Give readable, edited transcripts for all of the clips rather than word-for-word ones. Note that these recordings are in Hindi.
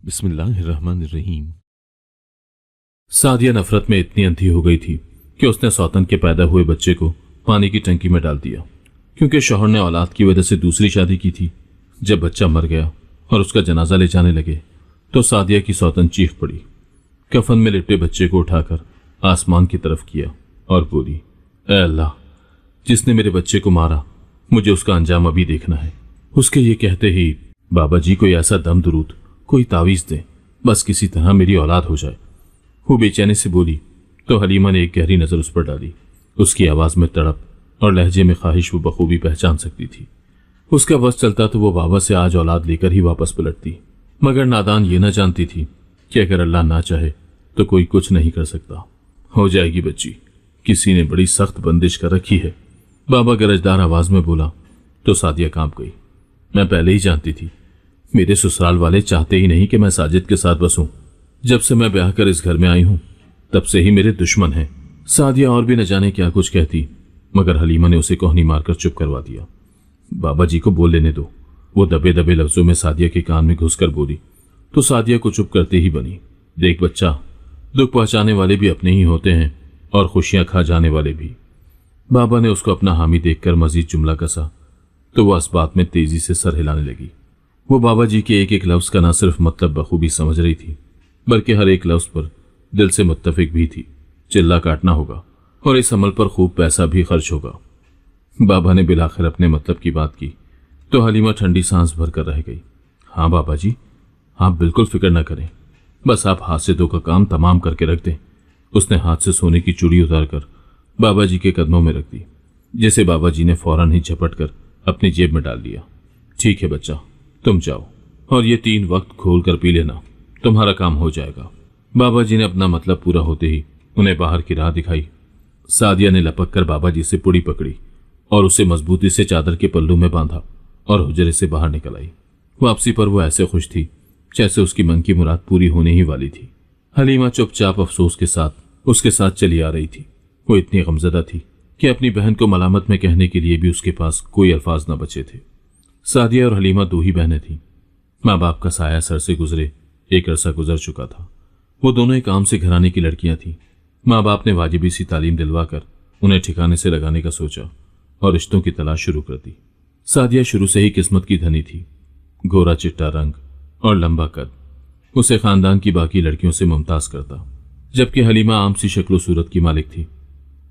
बिस्मिल्लाहिर्रहमानिर्रहीम। सादिया नफरत में इतनी अंधी हो गई थी कि उसने सौतन के पैदा हुए बच्चे को पानी की टंकी में डाल दिया, क्योंकि शौहर ने औलाद की वजह से दूसरी शादी की थी। जब बच्चा मर गया और उसका जनाजा ले जाने लगे तो सादिया की सौतन चीख पड़ी, कफन में लिपटे बच्चे को उठाकर आसमान की तरफ किया और बोली, ऐ अल्लाह, जिसने मेरे बच्चे को मारा मुझे उसका अंजाम अभी देखना है। उसके ये कहते ही बाबा जी कोई ऐसा दम दुरूद, कोई तावीज दे, बस किसी तरह मेरी औलाद हो जाए। वो बेचैनी से बोली तो हलीमा ने एक गहरी नजर उस पर डाली। उसकी आवाज में तड़प और लहजे में ख्वाहिश वो बखूबी पहचान सकती थी। उसका वश चलता तो वो बाबा से आज औलाद लेकर ही वापस पलटती, मगर नादान ये न जानती थी कि अगर अल्लाह ना चाहे तो कोई कुछ नहीं कर सकता। हो जाएगी बच्ची, किसी ने बड़ी सख्त बंदिश कर रखी है, बाबा गरजदार आवाज में बोला तो सादिया कांप गई। मैं पहले ही जानती थी, मेरे ससुराल वाले चाहते ही नहीं कि मैं साजिद के साथ बसूं। जब से मैं ब्याह कर इस घर में आई हूं तब से ही मेरे दुश्मन हैं। सादिया और भी न जाने क्या कुछ कहती, मगर हलीमा ने उसे कोहनी मारकर चुप करवा दिया। बाबा जी को बोल लेने दो, वो दबे दबे लफ्जों में सादिया के कान में घुसकर बोली तो सादिया को चुप करते ही बनी। देख बच्चा, दुख पहुंचाने वाले भी अपने ही होते हैं और खुशियां खा जाने वाले भी। बाबा ने उसको अपना हामी देखकर मजीद जुमला कसा तो वह इस बात में तेजी से सर हिलाने लगी। वो बाबा जी के एक एक लफ्ज का न सिर्फ मतलब बखूबी समझ रही थी, बल्कि हर एक लफ्ज पर दिल से मुत्तफिक भी थी। चिल्ला काटना होगा और इस अमल पर खूब पैसा भी खर्च होगा। बाबा ने बिलाखिर अपने मतलब की बात की तो हलीमा ठंडी सांस भरकर रह गई। हाँ बाबा जी, आप बिल्कुल फिक्र न करें, बस आप हाथ से दो का काम तमाम करके रख दें। उसने हाथ से सोने की चूड़ी उतारकर बाबा जी के कदमों में रख दी, जिसे बाबा जी ने फौरन ही झपट कर अपनी जेब में डाल लिया। ठीक है बच्चा, तुम जाओ और ये 3 वक्त खोल कर पी लेना, तुम्हारा काम हो जाएगा। बाबा जी ने अपना मतलब पूरा होते ही उन्हें बाहर की राह दिखाई। सादिया ने लपक कर बाबा जी से पुड़ी पकड़ी और उसे मजबूती से चादर के पल्लू में बांधा और हुजरे से बाहर निकल आई। वापसी पर वो ऐसे खुश थी जैसे उसकी मन की मुराद पूरी होने ही वाली थी। हलीमा चुपचाप अफसोस के साथ उसके साथ चली आ रही थी। वो इतनी गमजदा थी कि अपनी बहन को मलामत में कहने के लिए भी उसके पास कोई अल्फाज न बचे थे। सादिया और हलीमा 2 ही बहनें थीं। माँ बाप का साया सर से गुजरे एक अरसा गुजर चुका था। वो दोनों एक आम से घराने की लड़कियां थीं। माँ बाप ने वाजिबी सी तालीम दिलवाकर उन्हें ठिकाने से लगाने का सोचा और रिश्तों की तलाश शुरू कर दी। सादिया शुरू से ही किस्मत की धनी थी। गोरा चिट्टा रंग और लंबा कद उसे खानदान की बाकी लड़कियों से मुमताज करता, जबकि हलीमा आम सी शक्लो सूरत की मालिक थी।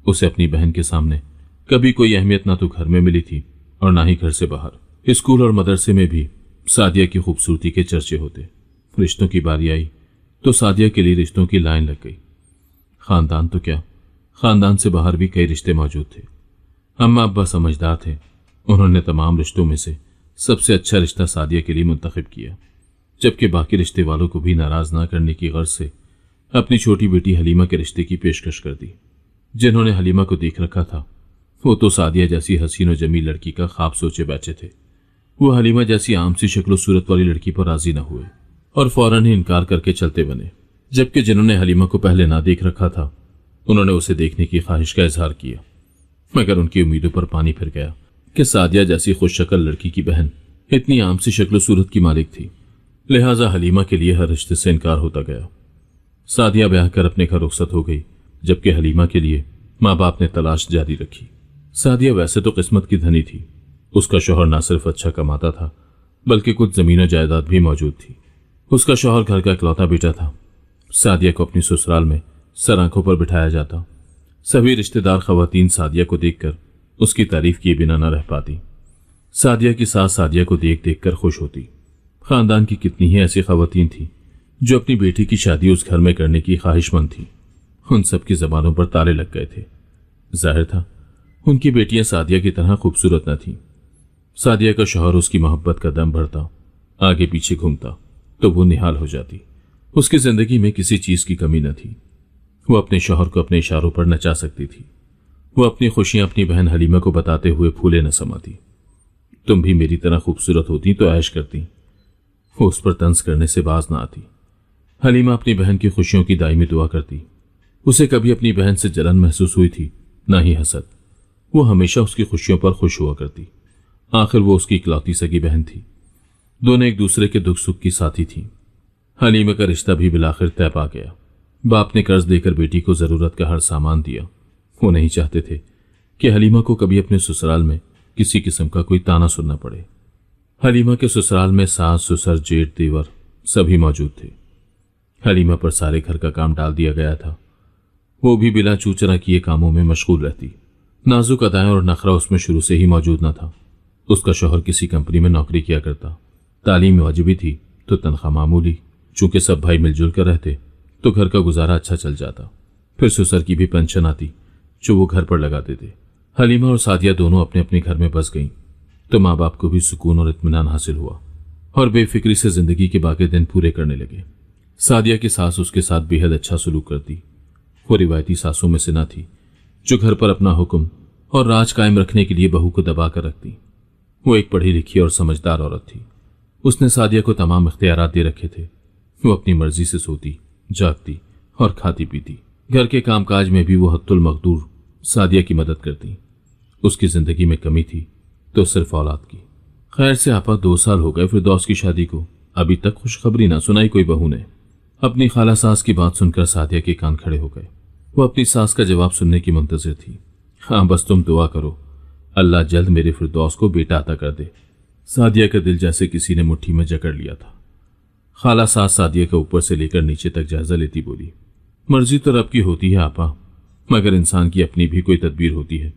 उसे अपनी बहन के सामने कभी कोई अहमियत ना तो घर में मिली थी और ना ही घर से बाहर। स्कूल और मदरसे में भी सादिया की खूबसूरती के चर्चे होते। रिश्तों की बारी आई तो सादिया के लिए रिश्तों की लाइन लग गई। खानदान तो क्या, खानदान से बाहर भी कई रिश्ते मौजूद थे। अम्मा अब्बा समझदार थे, उन्होंने तमाम रिश्तों में से सबसे अच्छा रिश्ता सादिया के लिए मुंतखब किया, जबकि बाकी रिश्ते वालों को भी नाराज ना करने की गर्ज से अपनी छोटी बेटी हलीमा के रिश्ते की पेशकश कर दी। जिन्होंने हलीमा को देख रखा था वो तो सादिया जैसी हसीन और जमील लड़की का ख्वाब सोचे बैठे थे। वो हलीमा जैसी आम सी शक्लो सूरत वाली लड़की पर राजी न हुए और फौरन ही इनकार करके चलते बने, जबकि जिन्होंने हलीमा को पहले ना देख रखा था उन्होंने उसे देखने की ख्वाहिश का इजहार किया। मगर उनकी उम्मीदों पर पानी फिर गया कि सादिया जैसी खुशशक्ल लड़की की बहन इतनी आम सी शक्लो सूरत की मालिक थी, लिहाजा हलीमा के लिए हर रिश्ते से इनकार होता गया। सादिया ब्याह कर अपने घर रुखसत हो गई, जबकि हलीमा के लिए माँ बाप ने तलाश जारी रखी। सादिया वैसे तो किस्मत की धनी थी। उसका शौहर न सिर्फ अच्छा कमाता था बल्कि कुछ जमीन जायदाद भी मौजूद थी। उसका शौहर घर का इकलौता बेटा था। सादिया को अपनी ससुराल में सर आंखों पर बिठाया जाता। सभी रिश्तेदार खवातीन सादिया को देखकर उसकी तारीफ किए बिना न रह पाती। सादिया की सास सादिया को देख देख कर खुश होती। खानदान की कितनी ही ऐसी खवातीन थी जो अपनी बेटी की शादी उस घर में करने की ख्वाहिशमंद थी। उन सब की जबानों पर ताले लग गए थे। जाहिर था उनकी बेटियां सादिया की तरह खूबसूरत न थीं। सादिया का शौहर उसकी मोहब्बत का दम भरता, आगे पीछे घूमता तो वो निहाल हो जाती। उसकी जिंदगी में किसी चीज की कमी न थी। वो अपने शौहर को अपने इशारों पर नचा सकती थी। वो अपनी खुशियां अपनी बहन हलीमा को बताते हुए फूले न समाती। तुम भी मेरी तरह खूबसूरत होती तो ऐश करती। वो उस पर तंज करने से बाज न आती। हलीमा अपनी बहन की खुशियों की दायमी दुआ करती। उसे कभी अपनी बहन से जलन महसूस हुई थी, न ही हसद। वो हमेशा उसकी खुशियों पर खुश हुआ करती। आखिर वो उसकी इकलौती सगी बहन थी। दोनों एक दूसरे के दुख सुख की साथी थीं। हलीमा का रिश्ता भी बिलाखिर तय पा गया। बाप ने कर्ज देकर बेटी को जरूरत का हर सामान दिया। वो नहीं चाहते थे कि हलीमा को कभी अपने ससुराल में किसी किस्म का कोई ताना सुनना पड़े। हलीमा के ससुराल में सास, ससुर, जेठ, देवर सभी मौजूद थे। हलीमा पर सारे घर का काम डाल दिया गया था। वो भी बिला चूचरा किए कामों में मशगूल रहती। नाजुक अदाएं और नखरा उसमें शुरू से ही मौजूद न था। उसका शौहर किसी कंपनी में नौकरी किया करता। तालीम वाजिबी थी तो तनख्वाह मामूली। चूंकि सब भाई मिलजुल कर रहते तो घर का गुजारा अच्छा चल जाता। फिर ससुर की भी पेंशन आती जो वो घर पर लगाते थे। हलीमा और सादिया दोनों अपने अपने घर में बस गईं तो माँ बाप को भी सुकून और इत्मीनान हासिल हुआ और बेफिक्री से जिंदगी के बाकी दिन पूरे करने लगे। सादिया की सास उसके साथ बेहद अच्छा सलूक करती। वो रिवायती सासों में से न थी जो घर पर अपना हुक्म और राज कायम रखने के लिए बहू को दबा कर रखती। वो एक पढ़ी लिखी और समझदार औरत थी। उसने सादिया को तमाम इख्तियारात दे रखे थे। वो अपनी मर्जी से सोती, जागती और खाती पीती। घर के कामकाज में भी वो हत्तुल मकदूर सादिया की मदद करती। उसकी जिंदगी में कमी थी तो सिर्फ औलाद की। खैर से आपा 2 साल हो गए फिरदौस की शादी को, अभी तक खुशखबरी ना सुनाई कोई बहू ने। अपनी खाला सास की बात सुनकर सादिया के कान खड़े हो गए। वो अपनी सास का जवाब सुनने की मुंतजिर थी। हाँ, बस तुम दुआ करो अल्लाह जल्द मेरे फिरदौस को बेटा अता कर दे। सादिया का दिल जैसे किसी ने मुट्ठी में जकड़ लिया था। खाला सास सादिया का ऊपर से लेकर नीचे तक जायजा लेती बोली, मर्जी तो रब की होती है आपा, मगर इंसान की अपनी भी कोई तदबीर होती है।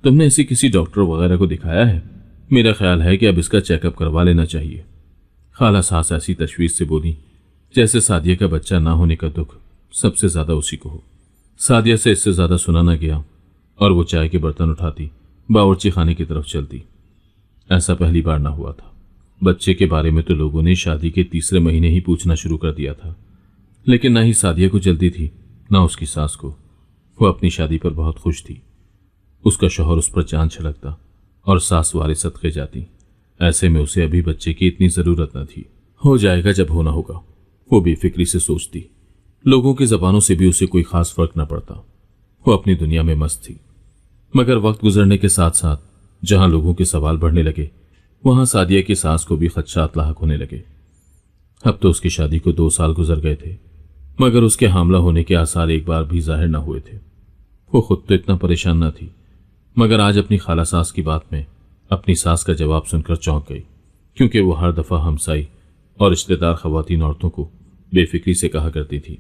तुमने इसे किसी डॉक्टर वगैरह को दिखाया है? मेरा ख्याल है कि अब इसका चेकअप करवा लेना चाहिए। खाला सास ऐसी तशवीश से बोली जैसे सादिया का बच्चा ना होने का दुख सबसे ज्यादा उसी को हो। सादिया से इससे ज्यादा सुना न गया और वो चाय के बर्तन उठाती बावर्ची खाने की तरफ चलती। ऐसा पहली बार ना हुआ था। बच्चे के बारे में तो लोगों ने शादी के 3रे महीने ही पूछना शुरू कर दिया था, लेकिन ना ही सादिया को जल्दी थी ना उसकी सास को। वो अपनी शादी पर बहुत खुश थी। उसका शौहर उस पर चांद छलकता और सास वारे सदके जाती। ऐसे में उसे अभी बच्चे की इतनी जरूरत न थी। हो जाएगा जब होना होगा, वो बेफिक्री से सोचती। लोगों की जबानों से भी उसे कोई खास फर्क न पड़ता। वो अपनी दुनिया में मस्त थी। मगर वक्त गुजरने के साथ साथ जहां लोगों के सवाल बढ़ने लगे वहां सादिया की सास को भी खदशात लाहक होने लगे। अब तो उसकी शादी को 2 साल गुजर गए थे, मगर उसके हामला होने के आसार एक बार भी जाहिर न हुए थे। वो खुद तो इतना परेशान न थी, मगर आज अपनी खाला सास की बात में अपनी सास का जवाब सुनकर चौंक गई, क्योंकि वो हर दफा हमसाई और रिश्तेदार खवातीन औरतों को बेफिक्री से कहा करती थी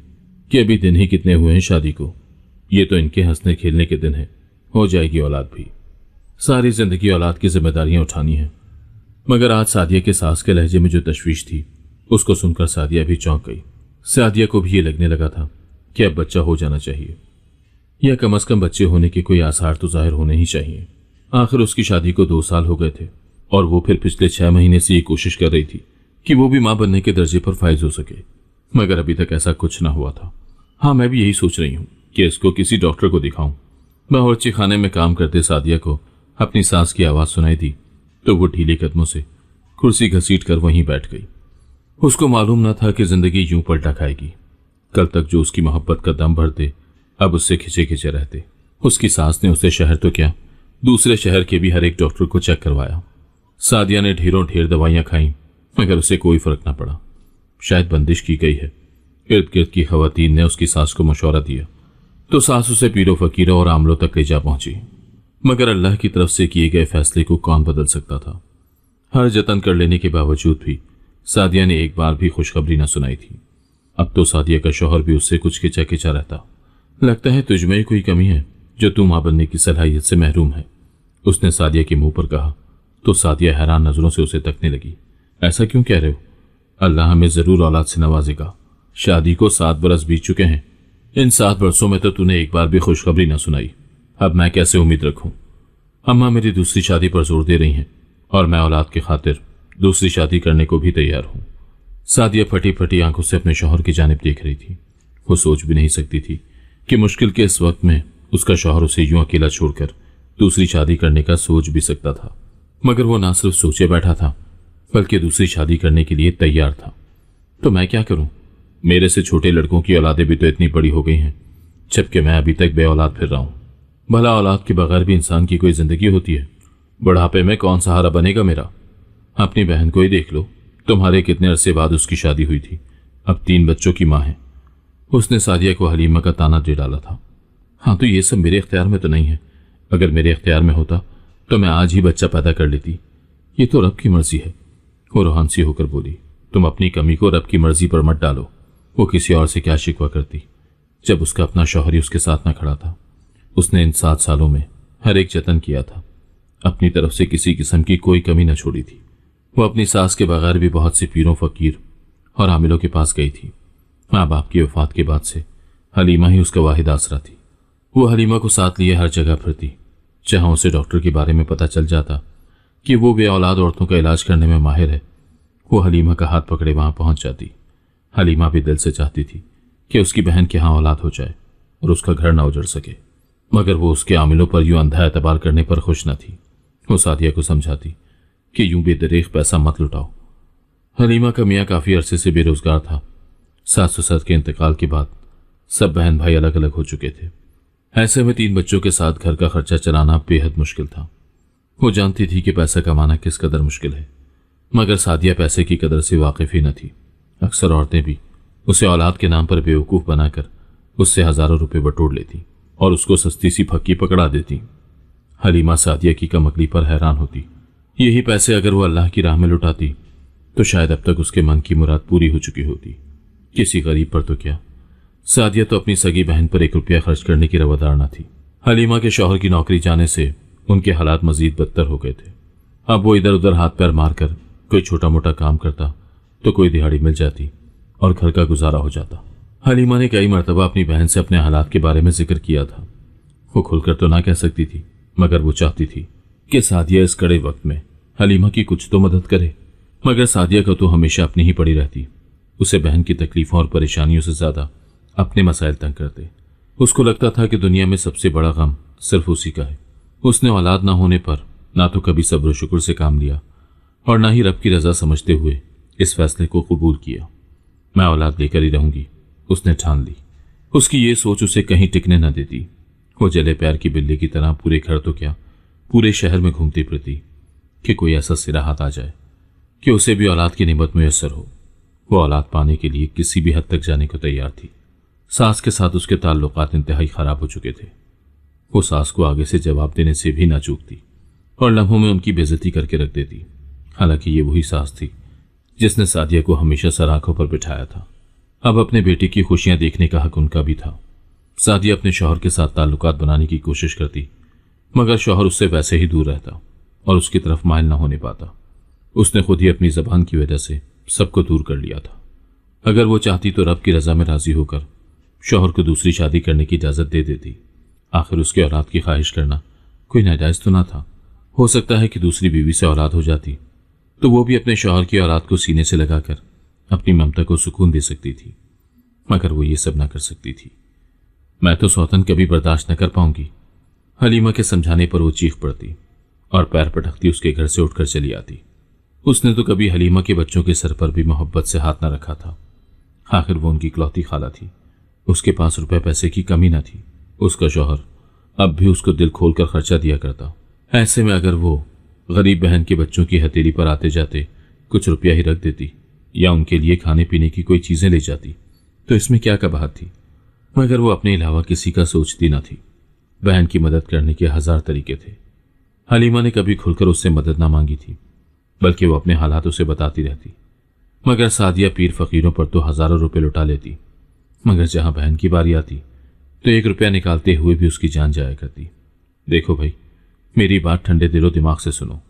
कि अभी दिन ही कितने हुए हैं शादी को, ये तो इनके हंसने खेलने के दिन है, हो जाएगी औलाद भी। सारी जिंदगी औलाद की जिम्मेदारियां उठानी है। मगर आज सादिया के सास के लहजे में जो तशवीश थी उसको सुनकर सादिया भी चौंक गई। सादिया को भी ये लगने लगा था कि अब बच्चा हो जाना चाहिए, या कम अज कम बच्चे होने के कोई आसार तो जाहिर होने ही चाहिए। आखिर उसकी शादी को 2 साल हो गए थे और वो फिर पिछले 6 महीने से ये कोशिश कर रही थी कि वो भी मां बनने के दर्जे पर फाइज हो सके, मगर अभी तक ऐसा कुछ ना हुआ था। हाँ, मैं भी यही सोच रही हूँ कि इसको किसी डॉक्टर को दिखाऊं। बावर्ची खाने में काम करते सादिया को अपनी सास की आवाज सुनाई दी तो वो ढीले कदमों से कुर्सी घसीट कर वहीं बैठ गई। उसको मालूम न था कि जिंदगी यूं पलटा खाएगी। कल तक जो उसकी मोहब्बत का दम भरते अब उससे खिंचे खिंचे रहते। उसकी सास ने उसे शहर तो क्या, दूसरे शहर के भी हर एक डॉक्टर को चेक करवाया। सादिया ने ढेरों ढेर दवाइयां खाई, मगर उसे कोई फर्क न पड़ा। शायद बंदिश की गई है। इर्द गिर्द की खवातीन ने उसकी सास को मशवरा दिया तो सास उसे पीरो फकीरों और आमलों तक ले जा पहुंची। मगर अल्लाह की तरफ से किए गए फैसले को कौन बदल सकता था। हर जतन कर लेने के बावजूद भी सादिया ने एक बार भी खुशखबरी न सुनाई थी। अब तो सादिया का शौहर भी उससे कुछ खिंचा खिंचा रहता। लगता है तुझमें ही कोई कमी है जो तू मां बनने की सलाहियत से महरूम है, उसने सादिया के मुंह पर कहा तो सादिया हैरान नजरों से उसे तकने लगी। ऐसा क्यों कह रहे हो? अल्लाह हमें जरूर औलाद से नवाजेगा। शादी को 7 बरस बीत चुके हैं। इन 7 बरसों में तो तूने एक बार भी खुशखबरी न सुनाई। अब मैं कैसे उम्मीद रखूं? अम्मा मेरी दूसरी शादी पर जोर दे रही हैं और मैं औलाद की खातिर दूसरी शादी करने को भी तैयार हूं। सादिया फटी फटी आंखों से अपने शौहर की जानिब देख रही थी। वो सोच भी नहीं सकती थी कि मुश्किल के इस वक्त में उसका शौहर उसे यूं अकेला छोड़कर दूसरी शादी करने का सोच भी सकता था। मगर वो ना सिर्फ सोचे बैठा था बल्कि दूसरी शादी करने के लिए तैयार था। तो मैं क्या करूं? मेरे से छोटे लड़कों की औलादें भी तो इतनी बड़ी हो गई हैं, जबकि मैं अभी तक बे औलाद फिर रहा हूं। भला औलाद के बगैर भी इंसान की कोई जिंदगी होती है? बुढ़ापे में कौन सहारा बनेगा मेरा? अपनी बहन को ही देख लो, तुम्हारे कितने अरसे बाद उसकी शादी हुई थी, अब 3 बच्चों की माँ है। उसने सादिया को हलीमा का ताना दे डाला था। हाँ, तो ये सब मेरे इख्तियार में तो नहीं है। अगर मेरे इख्तियार में होता तो मैं आज ही बच्चा पैदा कर लेती। ये तो रब की मर्जी है। वो रूहान सी होकर बोली, तुम अपनी कमी को रब की मर्जी पर मत डालो। वो किसी और से क्या शिकवा करती जब उसका अपना शौहर ही उसके साथ न खड़ा था। उसने इन 7 सालों में हर एक जतन किया था, अपनी तरफ से किसी किस्म की कोई कमी न छोड़ी थी। वो अपनी सास के बगैर भी बहुत से पीरों, फकीर और आमिलों के पास गई थी। माँ बाप की वफात के बाद से हलीमा ही उसका वाहिद आसरा थी। वो हलीमा को साथ लिए हर जगह फिरती। जहां उसे डॉक्टर के बारे में पता चल जाता कि वो बे औलाद औरतों का इलाज करने में माहिर है, वो हलीमा का हाथ पकड़े वहां पहुंच जाती। हलीमा भी दिल से चाहती थी कि उसकी बहन के यहाँ औलाद हो जाए और उसका घर न उजड़ सके, मगर वो उसके आमिलों पर यूं अंधा एतबार करने पर खुश न थी। वो सादिया को समझाती कि यूं बेदरेख पैसा मत लुटाओ। हलीमा का मियाँ काफी अरसे से बेरोजगार था। सास ससुर के इंतकाल के बाद सब बहन भाई अलग अलग हो चुके थे। ऐसे में 3 बच्चों के साथ घर का खर्चा चलाना बेहद मुश्किल था। वो जानती थी कि पैसा कमाना किस कदर मुश्किल है, मगर सादिया पैसे की कदर से वाकिफ ही न थी। अक्सर औरतें भी उसे औलाद के नाम पर बेवकूफ बनाकर उससे हजारों रुपए बटोर लेती और उसको सस्ती सी फक्की पकड़ा देती। हलीमा सादिया की कमकली पर हैरान होती। यही पैसे अगर वो अल्लाह की राह में लुटाती तो शायद अब तक उसके मन की मुराद पूरी हो चुकी होती। किसी गरीब पर तो क्या, सादिया तो अपनी सगी बहन पर 1 रुपया खर्च करने की रवादार न थी। हलीमा के शौहर की नौकरी जाने से उनके हालात मजीद बदतर हो गए थे। अब वो इधर उधर हाथ पैर मारकर कोई छोटा मोटा काम करता तो कोई दिहाड़ी मिल जाती और घर का गुजारा हो जाता। हलीमा ने कई मरतबा अपनी बहन से अपने हालात के बारे में जिक्र किया था। वो खुलकर तो ना कह सकती थी, मगर वो चाहती थी कि सादिया इस कड़े वक्त में हलीमा की कुछ तो मदद करे। मगर सादिया का तो हमेशा अपनी ही पड़ी रहती। उसे बहन की तकलीफों और परेशानियों से ज्यादा अपने मसाइल तंग करते। उसको लगता था कि दुनिया में सबसे बड़ा गम सिर्फ उसी का है। उसने औलाद ना होने पर ना तो कभी सब्र शुक्र से काम लिया और ना ही रब की रजा समझते हुए इस फैसले को कबूल किया। मैं औलाद लेकर ही रहूंगी, उसने ठान ली। उसकी ये सोच उसे कहीं टिकने न देती। वो जले पैर की बिल्ली की तरह पूरे घर तो क्या पूरे शहर में घूमती फिरती कि कोई ऐसा सिरा हाथ आ जाए कि उसे भी औलाद की निमत मुयस्सर हो। वो औलाद पाने के लिए किसी भी हद तक जाने को तैयार थी। सास के साथ उसके ताल्लुकात इंतहाई खराब हो चुके थे। वो सास को आगे से जवाब देने से भी ना चूकती और लम्हों में उनकी बेइज्जती करके रख देती। हालांकि ये वही सास थी जिसने सादिया को हमेशा सर आंखों पर बिठाया था। अब अपने बेटे की खुशियां देखने का हक उनका भी था। सादिया अपने शौहर के साथ ताल्लुकात बनाने की कोशिश करती, मगर शौहर उससे वैसे ही दूर रहता और उसकी तरफ माइल न होने पाता। उसने खुद ही अपनी जबान की वजह से सबको दूर कर लिया था। अगर वो चाहती तो रब की रजा में राजी होकर शौहर को दूसरी शादी करने की इजाजत दे देती। आखिर उसके औलाद की ख्वाहिश करना कोई नाजायज तो ना था। हो सकता है कि दूसरी बीवी से औलाद हो जाती तो वो भी अपने शौहर की औलाद को सीने से लगाकर अपनी ममता को सुकून दे सकती थी, मगर वो ये सब ना कर सकती थी। मैं तो सौतन कभी बर्दाश्त न कर पाऊंगी। हलीमा के समझाने पर वो चीख पड़ती और पैर पटकती उसके घर से उठकर चली आती। उसने तो कभी हलीमा के बच्चों के सर पर भी मोहब्बत से हाथ न रखा था। आखिर वो उनकी इकलौती खाला थी। उसके पास रुपए पैसे की कमी न थी। उसका शौहर अब भी उसको दिल खोलकर खर्चा दिया करता। ऐसे में अगर वो गरीब बहन के बच्चों की हथेली पर आते जाते कुछ रुपया ही रख देती या उनके लिए खाने पीने की कोई चीजें ले जाती तो इसमें क्या कबाहत थी। मगर वो अपने अलावा किसी का सोचती न थी। बहन की मदद करने के 1000 तरीके थे। हलीमा ने कभी खुलकर उससे मदद ना मांगी थी, बल्कि वो अपने हालात उसे बताती रहती। मगर सादिया पीर फकीरों पर तो हजारों रुपए लुटा लेती, मगर जहां बहन की बारी आती तो 1 रुपया निकालते हुए भी उसकी जान जाया करती। देखो भाई, मेरी बात ठंडे दिलो दिमाग से सुनो।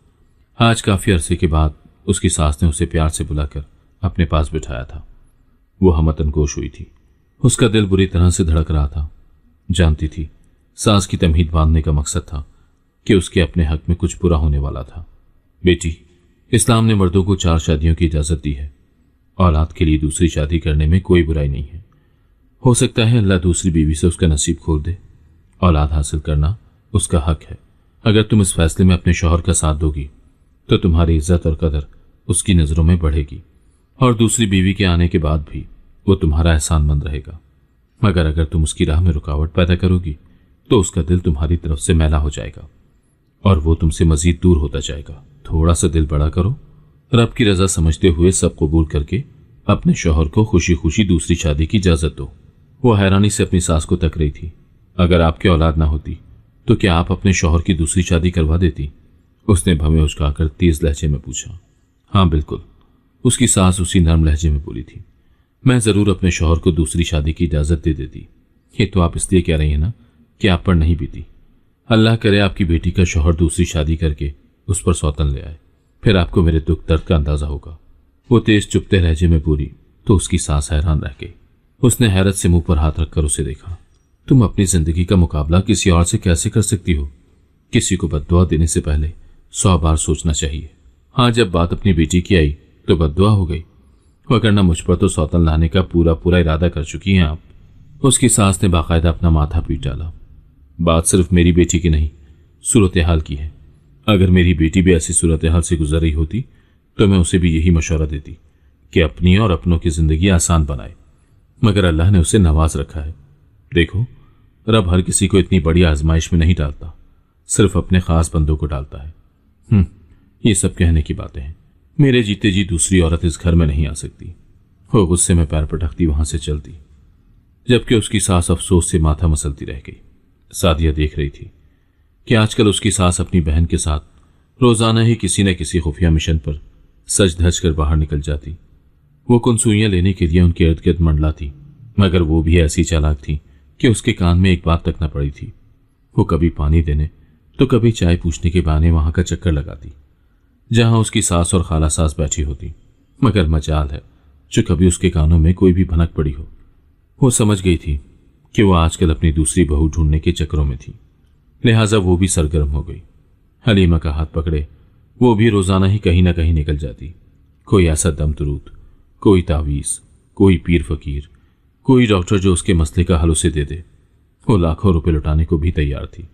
आज काफी अरसे के बाद उसकी सास ने उसे प्यार से बुलाकर अपने पास बिठाया था। वो हमतन गोश हुई थी। उसका दिल बुरी तरह से धड़क रहा था। जानती थी सास की तमहीद बांधने का मकसद था कि उसके अपने हक में कुछ बुरा होने वाला था। बेटी, इस्लाम ने मर्दों को 4 शादियों की इजाजत दी है। औलाद के लिए दूसरी शादी करने में कोई बुराई नहीं है। हो सकता है अल्लाह दूसरी बीवी से उसका नसीब खोल दे। औलाद हासिल करना उसका हक है। अगर तुम इस फैसले में अपने शौहर का साथ दोगी तो तुम्हारी इज्जत और कदर उसकी नजरों में बढ़ेगी और दूसरी बीवी के आने के बाद भी वो तुम्हारा एहसानमंद रहेगा। मगर अगर तुम उसकी राह में रुकावट पैदा करोगी तो उसका दिल तुम्हारी तरफ से मैला हो जाएगा और वो तुमसे मजीद दूर होता जाएगा। थोड़ा सा दिल बड़ा करो, रब की रजा समझते हुए सब कबूल करके अपने शौहर को खुशी खुशी दूसरी शादी की इजाजत दो। वो हैरानी से अपनी सास को तक रही थी। अगर आपकी औलाद ना होती तो क्या आप अपने शौहर की दूसरी शादी करवा देती? उसने भवें उचकाकर तेज लहजे में पूछा। हाँ बिल्कुल, उसकी सास उसी नर्म लहजे में बोली थी। मैं जरूर अपने शौहर को दूसरी शादी की इजाजत दे देती। ये तो आप इसलिए कह रही हैं ना कि आप पर नहीं बीती। अल्लाह करे आपकी बेटी का शौहर दूसरी शादी करके उस पर सौतन ले आए, फिर आपको मेरे दुख दर्द का अंदाजा होगा। वो तेज चुपते लहजे में बोली तो उसकी सास हैरान रह गई। उसने हैरत से मुंह पर हाथ रखकर उसे देखा। तुम अपनी जिंदगी का मुकाबला किसी और से कैसे कर सकती हो? किसी को बद्दुआ देने से पहले 100 बार सोचना चाहिए। हाँ, जब बात अपनी बेटी की आई तो बद्दुआ हो गई, वरना मुझ पर तो सौतन लाने का पूरा पूरा इरादा कर चुकी हैं आप। उसकी सास ने बाकायदा अपना माथा पीट डाला। बात सिर्फ मेरी बेटी की नहीं, सूरत हाल की है। अगर मेरी बेटी भी ऐसी सूरत हाल से गुजर रही होती तो मैं उसे भी यही मशवरा देती कि अपनी और अपनों की जिंदगी आसान बनाए, मगर अल्लाह ने उसे नवाज रखा है। देखो, रब हर किसी को इतनी बड़ी आजमाइश में नहीं डालता, सिर्फ अपने खास बंदों को डालता है। ये सब कहने की बातें हैं। मेरे जीते जी दूसरी औरत इस घर में नहीं आ सकती। वो गुस्से में पैर पटकती वहां से चलती, जबकि उसकी सास अफसोस से माथा मसलती रह गई। सादिया देख रही थी कि आजकल उसकी सास अपनी बहन के साथ रोजाना ही किसी न किसी खुफिया मिशन पर सज धज कर बाहर निकल जाती। वो कुनसुइयां लेने के लिए उनके इर्द गिर्द मंडलाती, मगर वो भी ऐसी चालाक थी कि उसके कान में एक बात तक न पड़ी थी। वो कभी पानी देने तो कभी चाय पूछने के बहाने वहां का चक्कर लगाती जहां उसकी सास और खाला सास बैठी होती, मगर मजाल है जो कभी उसके कानों में कोई भी भनक पड़ी हो। वो समझ गई थी कि वो आजकल अपनी दूसरी बहू ढूंढने के चक्करों में थी, लिहाजा वो भी सरगर्म हो गई। हलीमा का हाथ पकड़े वो भी रोजाना ही कहीं ना कहीं निकल जाती। कोई ऐसा दम तुरूद, कोई तावीज, कोई पीर फकीर, कोई डॉक्टर जो उसके मसले का हल उसे दे दे। वो लाखों रुपए लुटाने को भी तैयार थी।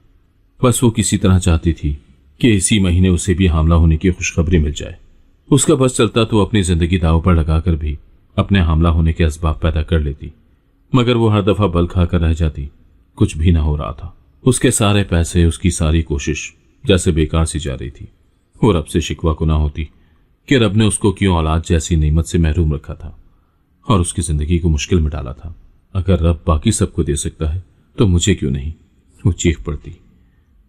बस वो किसी तरह चाहती थी कि इसी महीने उसे भी हामला होने की खुशखबरी मिल जाए। उसका बस चलता तो अपनी जिंदगी दांव पर लगाकर भी अपने हामला होने के असबाब पैदा कर लेती, मगर वो हर दफा बल खाकर रह जाती। कुछ भी ना हो रहा था। उसके सारे पैसे, उसकी सारी कोशिश जैसे बेकार सी जा रही थी। वो रब से शिकवा को ना होती कि रब ने उसको क्यों औलाद जैसी नेमत से महरूम रखा था और उसकी जिंदगी को मुश्किल में डाला था। अगर रब बाकी सबको दे सकता है तो मुझे क्यों नहीं? वो चीख पड़ती।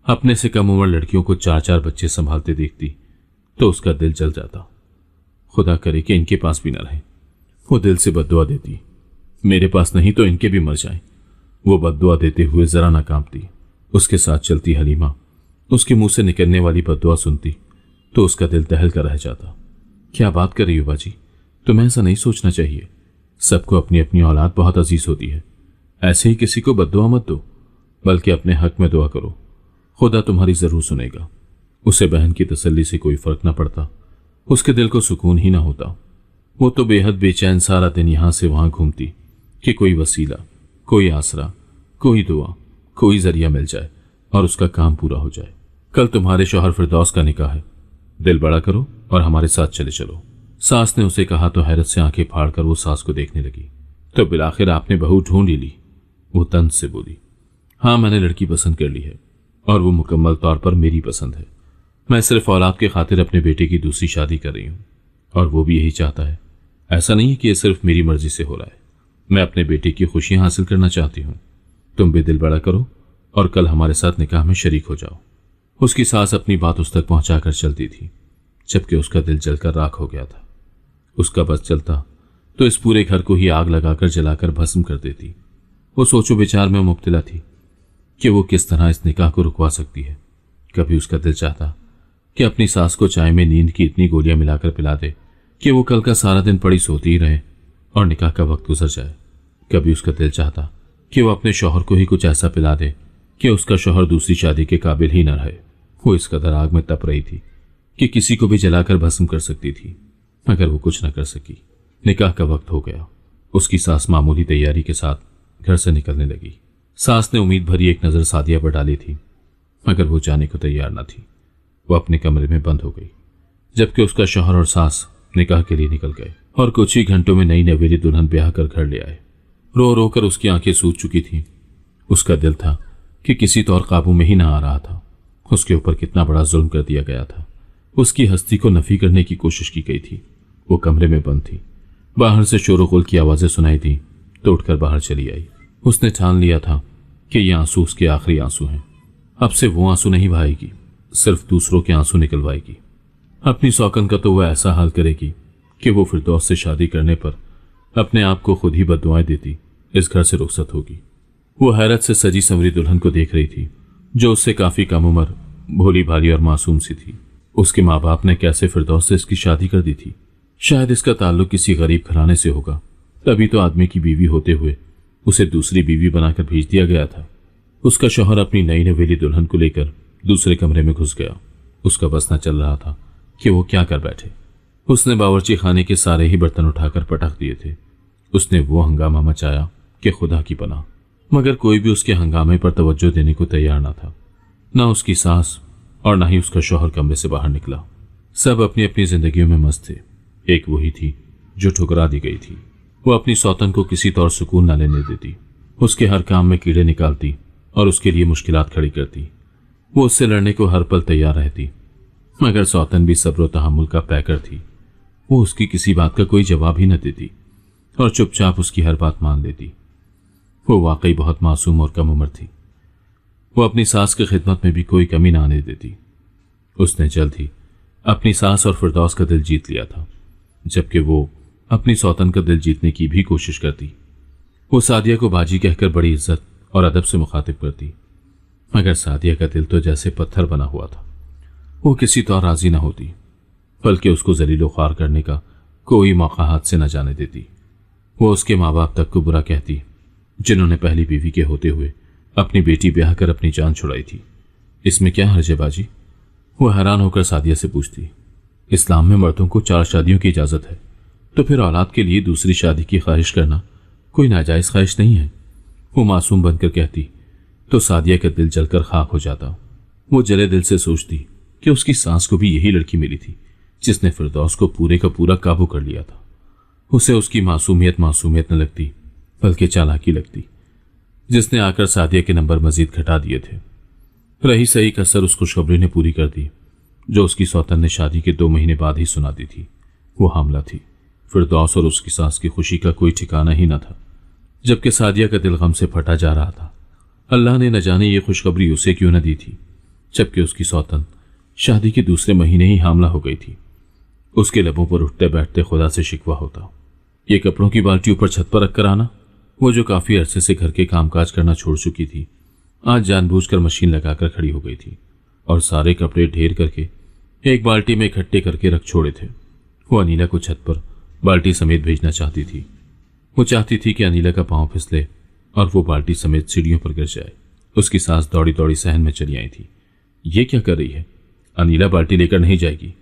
अपने से कम उम्र लड़कियों को 4-4 बच्चे संभालते देखती तो उसका दिल जल जाता। खुदा करे कि इनके पास भी न रहे। वो दिल से बद्दुआ देती, मेरे पास नहीं तो इनके भी मर जाएं। वो बद्दुआ देते हुए जरा ना कांपती। उसके साथ चलती हलीमा उसके मुंह से निकलने वाली बद्दुआ सुनती तो उसका दिल दहल कर रह जाता। क्या बात कर रही हो बाजी? तुम्हें ऐसा नहीं सोचना चाहिए। सबको अपनी अपनी औलाद बहुत अजीज होती है। ऐसे ही किसी को बद्दुआ मत दो, बल्कि अपने हक में दुआ करो। खुदा तुम्हारी जरूर सुनेगा। उसे बहन की तसल्ली से कोई फर्क ना पड़ता, उसके दिल को सुकून ही ना होता। वो तो बेहद बेचैन सारा दिन यहां से वहां घूमती कि कोई वसीला, कोई आसरा, कोई दुआ, कोई जरिया मिल जाए और उसका काम पूरा हो जाए। कल तुम्हारे शौहर फिरदौस का निकाह है, दिल बड़ा करो और हमारे साथ चले चलो। सास ने उसे कहा तो हैरत से आंखें फाड़कर वो सास को देखने लगी। तो बिलाखिर आपने बहू ढूंढ ही ली? वो तंज से बोली। हाँ, मैंने लड़की पसंद कर ली है और वो मुकम्मल तौर पर मेरी पसंद है। मैं सिर्फ औलाद के खातिर अपने बेटे की दूसरी शादी कर रही हूँ और वो भी यही चाहता है। ऐसा नहीं है कि यह सिर्फ मेरी मर्जी से हो रहा है। मैं अपने बेटे की खुशियां हासिल करना चाहती हूँ। तुम भी दिल बड़ा करो और कल हमारे साथ निकाह में शरीक हो जाओ। उसकी सास अपनी बात उस तक पहुंचाकर चलती थी, जबकि उसका दिल जलकर राख हो गया था। उसका बस चलता तो इस पूरे घर को ही आग लगाकर जलाकर भस्म कर देती। वो सोचो विचार में मुब्तला थी कि वो किस तरह इस निकाह को रुकवा सकती है। कभी उसका दिल चाहता कि अपनी सास को चाय में नींद की इतनी गोलियां मिलाकर पिला दे कि वो कल का सारा दिन पड़ी सोती ही रहे और निकाह का वक्त गुजर जाए। कभी उसका दिल चाहता कि वो अपने शौहर को ही कुछ ऐसा पिला दे कि उसका शौहर दूसरी शादी के काबिल ही न रहे। वो इस कदर आग में तप रही थी कि किसी को भी जलाकर भस्म कर सकती थी, मगर वो कुछ न कर सकी। निकाह का वक्त हो गया। उसकी सास मामूली तैयारी के साथ घर से निकलने लगी। सास ने उम्मीद भरी एक नजर सादिया पर डाली थी, मगर वो जाने को तैयार न थी। वो अपने कमरे में बंद हो गई, जबकि उसका शौहर और सास निकाह के लिए निकल गए और कुछ ही घंटों में नई नवेली दुल्हन ब्याह कर घर ले आए। रो रो कर उसकी आंखें सूज चुकी थी। उसका दिल था कि किसी तौर काबू में ही ना आ रहा था। उसके ऊपर कितना बड़ा जुल्म कर दिया गया था। उसकी हस्ती को नफी करने की कोशिश की गई थी। वो कमरे में बंद थी बाहर से शोरगुल की आवाजें सुनाई दी तो उठकर बाहर चली आई। उसने ठान लिया था कि ये आंसू उसके आखिरी आंसू हैं। अब से वो आंसू नहीं बहाएगी, सिर्फ दूसरों के आंसू निकलवाएगी। अपनी सौकन का तो वह ऐसा हाल करेगी कि वो फिरदौस से शादी करने पर अपने आप को खुद ही बद्दुआएं देती इस घर से रुखसत होगी। वो हैरत से सजी संवरी दुल्हन को देख रही थी, जो उससे काफी कम उम्र, भोली भाली और मासूम सी थी। उसके माँ बाप ने कैसे फिरदौस से इसकी शादी कर दी थी? शायद इसका ताल्लुक किसी गरीब घराने से होगा, तभी तो आदमी की बीवी होते हुए उसे दूसरी बीवी बनाकर भेज दिया गया था। उसका शौहर अपनी नई नवेली दुल्हन को लेकर दूसरे कमरे में घुस गया। उसका बस न चल रहा था कि वो क्या कर बैठे। उसने बावर्ची खाने के सारे ही बर्तन उठाकर पटक दिए थे। उसने वो हंगामा मचाया कि खुदा की पनाह, मगर कोई भी उसके हंगामे पर तवज्जो देने को तैयार न था। न उसकी सास और न ही उसका शौहर कमरे से बाहर निकला। सब अपनी अपनी जिंदगियों में मस्त थे। एक वही थी जो ठुकरा दी गई थी। वो अपनी सौतन को किसी तौर सुकून न लेने देती, उसके हर काम में कीड़े निकालती और उसके लिए मुश्किलात खड़ी करती। वो उससे लड़ने को हर पल तैयार रहती, मगर सौतन भी सब्र व तहम्मुल का पैकर थी। वो उसकी किसी बात का कोई जवाब ही न देती और चुपचाप उसकी हर बात मान लेती। वो वाकई बहुत मासूम और कम उम्र थी। वो अपनी सास की खिदमत में भी कोई कमी न आने देती। उसने जल्द ही अपनी सास और फिरदौस का दिल जीत लिया था, जबकि वो अपनी सौतन का दिल जीतने की भी कोशिश करती। वो सादिया को बाजी कहकर बड़ी इज्जत और अदब से मुखातिब करती, मगर सादिया का दिल तो जैसे पत्थर बना हुआ था। वो किसी तौर राजी न होती, बल्कि उसको जलीलो ख्वार करने का कोई मौका हाथ से न जाने देती। वो उसके माँ बाप तक को बुरा कहती, जिन्होंने पहली बीवी के होते हुए अपनी बेटी ब्याह कर अपनी जान छुड़ाई थी। इसमें क्या हर्ज है बाजी? वो हैरान होकर सादिया से पूछती। इस्लाम में मर्दों को 4 शादियों की इजाजत है, तो फिर औलाद के लिए दूसरी शादी की ख्वाहिश करना कोई नाजायज ख्वाहिश नहीं है। वो मासूम बनकर कहती तो सादिया का दिल जलकर खाक हो जाता। वो जले दिल से सोचती कि उसकी सास को भी यही लड़की मिली थी जिसने फिरदौस को पूरे का पूरा काबू कर लिया था। उसे उसकी मासूमियत न लगती, बल्कि चालाकी लगती, जिसने आकर सादिया के नंबर मजीद घटा दिए थे। रही सही कसर उस खुशखबरी ने पूरी कर दी जो उसकी सौतन ने शादी के 2 महीने बाद ही सुना दी थी। वो हामला थी। फिरदौस और उसकी सास की खुशी का कोई ठिकाना ही न था, जबकि सादिया का दिल गम से फटा जा रहा था। अल्लाह ने न जाने ये खुशखबरी उसे क्यों न दी थी, जबकि उसकी सौतन शादी के दूसरे महीने ही हामला हो गई थी। उसके लबों पर उठते बैठते खुदा से शिकवा होता। ये कपड़ों की बाल्टी ऊपर छत पर रखकर आना। वो जो काफी अरसे से घर के कामकाज करना छोड़ चुकी थी, आज जानबूझकर मशीन लगाकर खड़ी हो गई थी और सारे कपड़े ढेर करके एक बाल्टी में इकट्ठे करके रख छोड़े थे। वो अनीला को छत पर बाल्टी समेत भेजना चाहती थी। वो चाहती थी कि अनीला का पांव फिसले और वो बाल्टी समेत सीढ़ियों पर गिर जाए। उसकी सास दौड़ी दौड़ी सहन में चली आई थी। ये क्या कर रही है? अनीला बाल्टी लेकर नहीं जाएगी,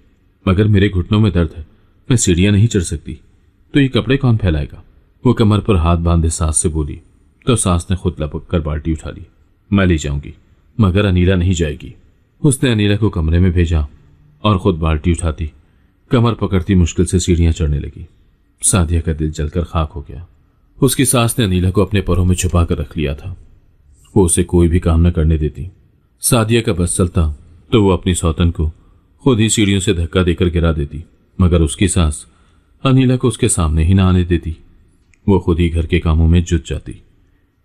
मगर मेरे घुटनों में दर्द है, मैं सीढ़ियां नहीं चढ़ सकती, तो ये कपड़े कौन फैलाएगा? वो कमर पर हाथ बांधे सास से बोली, तो सास ने खुद लपक कर बाल्टी उठा ली। मैं ले जाऊंगी, मगर अनीला नहीं जाएगी। उसने अनीला को कमरे में भेजा और खुद बाल्टी उठाती कमर पकड़ती मुश्किल से सीढ़ियां चढ़ने लगी। सादिया का दिल जलकर खाक हो गया। उसकी सास ने अनीला को अपने परों में छुपा कर रख लिया था। वो उसे कोई भी काम न करने देती। सादिया का बस चलता तो वो अपनी सौतन को खुद ही सीढ़ियों से धक्का देकर गिरा देती, मगर उसकी सास अनीला को उसके सामने ही ना आने देती। वो खुद ही घर के कामों में जुट जाती।